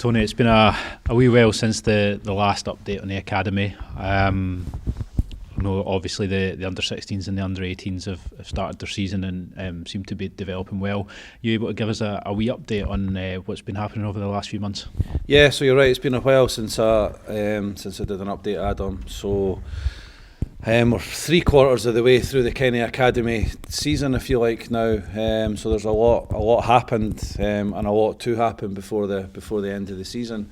Tony, it's been a wee while since the last update on the academy. Obviously the under-16s and the under-18s have started their season and seem to be developing well. Are you able to give us a wee update on what's been happening over the last few months? Yeah, so you're right, it's been a while since I did an update, Adam. So we're 3/4 of the way through the Kenny Academy season, if you like, now. So there's a lot happened, and a lot to happen before the end of the season.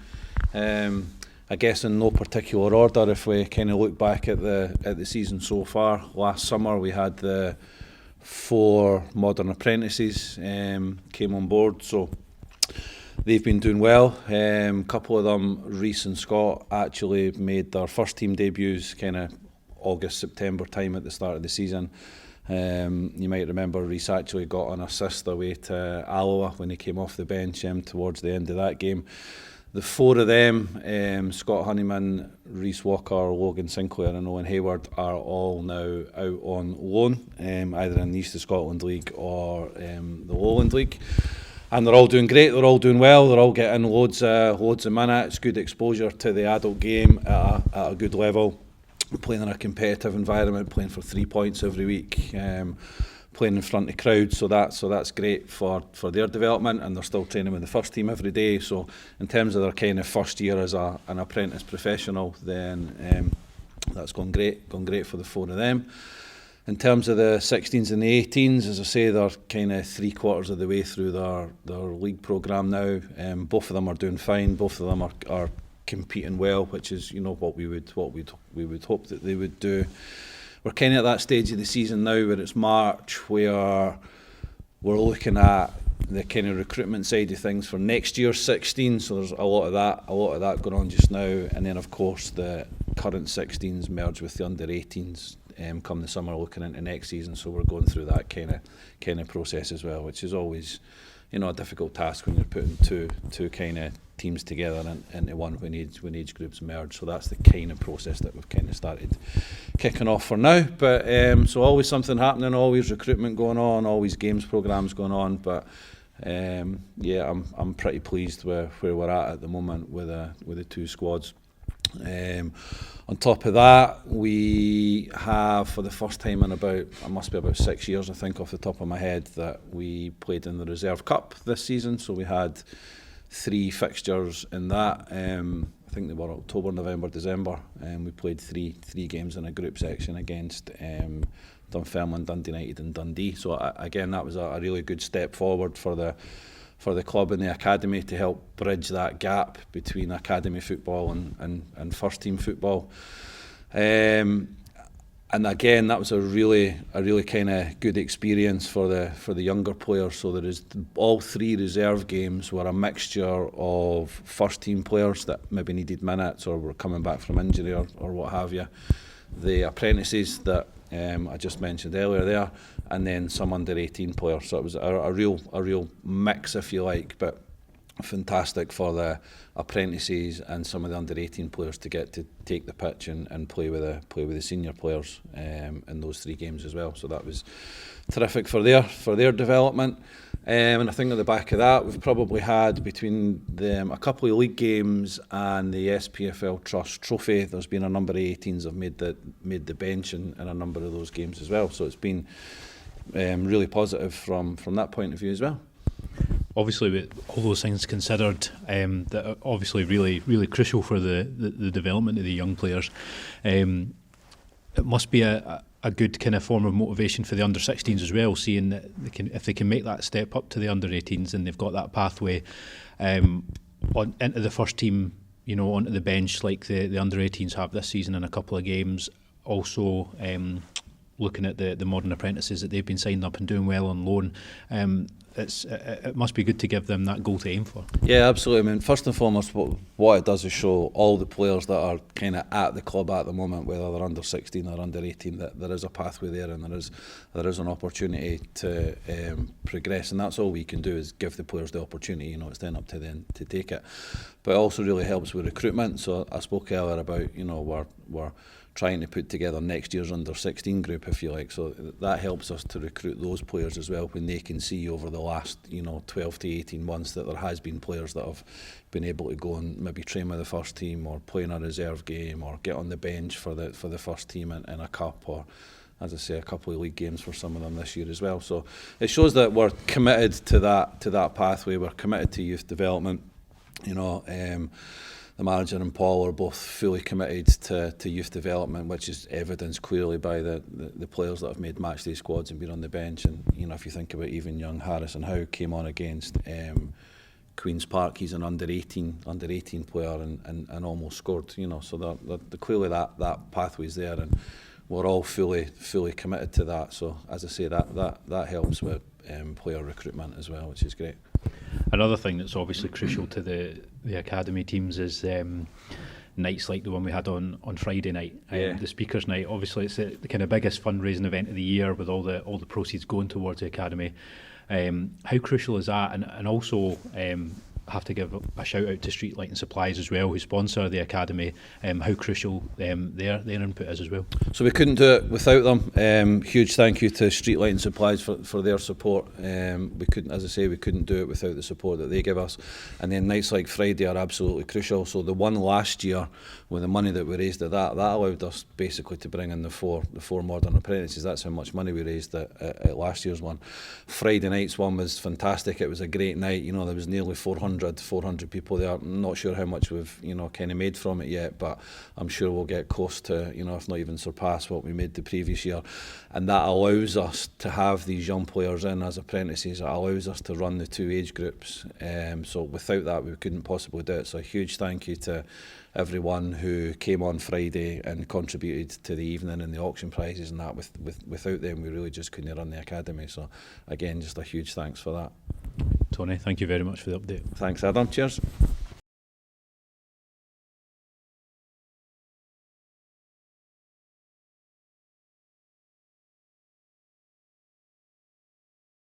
I guess in no particular order, if we kind of look back at the season so far. Last summer we had the 4 modern apprentices came on board, so they've been doing well. A couple of them, Reese and Scott, actually made their first team debuts kind of August, September time at the start of the season. You might remember Reese actually got an assist away to Alloa when he came off the bench towards the end of that game. The 4 of them, Scott Honeyman, Reese Walker, Logan Sinclair and Owen Hayward, are all now out on loan, either in the East of Scotland League or the Lowland League. And they're all doing great, they're all doing well, they're all getting loads of minutes, good exposure to the adult game at a good level, playing in a competitive environment, playing for 3 points every week, playing in front of crowds, so that's great for their development, and they're still training with the first team every day. So in terms of their kind of first year as an apprentice professional, then that's gone great for the 4 of them. In terms of the 16s and the 18s, as I say, they're kind of 3/4 of the way through their league programme now. Both of them are doing fine. Both of them are competing well, which is what we would hope that they would do. We're kind of at that stage of the season now where it's March, where we're looking at the kind of recruitment side of things for next year's 16. So there's a lot of that going on just now, and then of course the current 16s merge with the under 18s come the summer, looking into next season. So we're going through that kind of process as well, which is always a difficult task when you're putting two kind of teams together and into one when age groups merge. So that's the kind of process that we've kind of started kicking off for now. But so always something happening, always recruitment going on, always games programs going on. But I'm pretty pleased with where we're at the moment with the 2 squads. On top of that, we have, for the first time in about 6 years, I think, off the top of my head, that we played in the Reserve Cup this season. So we had 3 fixtures in that. I think they were October, November, December, and we played three games in a group section against Dunfermline, Dundee United and Dundee. So again, that was a really good step forward for the club and the academy to help bridge that gap between academy football and first team football. And again, that was a really kind of good experience for the younger players. So there is all 3 reserve games were a mixture of first team players that maybe needed minutes or were coming back from injury or what have you. The apprentices that I just mentioned earlier there, and then some under 18 players. So it was a real mix, if you like, but fantastic for the apprentices and some of the under 18 players to get to take the pitch and play with the senior players in those 3 games as well. So that was terrific for their development. And I think at the back of that, we've probably had between them a couple of league games and the SPFL Trust Trophy. There's been a number of 18s have made the bench in a number of those games as well. So it's been really positive from that point of view as well. Obviously, with all those things considered, that are obviously really crucial for the development of the young players. It must be a good kind of form of motivation for the under 16s as well, seeing that if they can make that step up to the under 18s and they've got that pathway into the first team, onto the bench like the under 18s have this season in a couple of games. Also, looking at the modern apprentices that they've been signed up and doing well on loan. It must be good to give them that goal to aim for. Yeah, absolutely. I mean, first and foremost, what it does is show all the players that are kind of at the club at the moment, whether they're under 16 or under 18, that there is a pathway there and there is an opportunity to progress, and that's all we can do is give the players the opportunity. It's then up to them to take it. But it also really helps with recruitment. So I spoke earlier about we're trying to put together next year's under-16 group, if you like. So that helps us to recruit those players as well, when they can see over the last 12 to 18 months that there has been players that have been able to go and maybe train with the first team, or play in a reserve game, or get on the bench for the first team in a cup, or, as I say, a couple of league games for some of them this year as well. So it shows that we're committed to that pathway. We're committed to youth development. The manager and Paul are both fully committed to youth development, which is evidenced clearly by the players that have made matchday squads and been on the bench. And if you think about even young Harrison Howe came on against Queen's Park, he's an under 18 player and almost scored. So clearly that pathway's there, and we're all fully committed to that. So as I say, that helps with player recruitment as well, which is great. Another thing that's obviously crucial to the academy teams is nights like the one we had on Friday night, the speakers night. Obviously it's the kind of biggest fundraising event of the year, with all the proceeds going towards the academy. How crucial is that? And also have to give a shout out to Street Lighting Supplies as well, who sponsor the academy. How crucial their input is as well. So we couldn't do it without them. Huge thank you to Street Lighting Supplies for their support. We couldn't, as I say, we couldn't do it without the support that they give us. And then nights like Friday are absolutely crucial. So the one last year, with the money that we raised at that allowed us basically to bring in the four modern apprentices. That's how much money we raised at last year's one. Friday night's one was fantastic. It was a great night. There was nearly 400 people there. I'm not sure how much we've kind of made from it yet, but I'm sure we'll get close to, if not even surpass what we made the previous year. And that allows us to have these young players in as apprentices. It allows us to run the two age groups. So without that, we couldn't possibly do it. So a huge thank you to everyone who came on Friday and contributed to the evening and the auction prizes and that. Without them, we really just couldn't run the academy. So again, just a huge thanks for that. Tony, thank you very much for the update. Thanks, Adam. Cheers.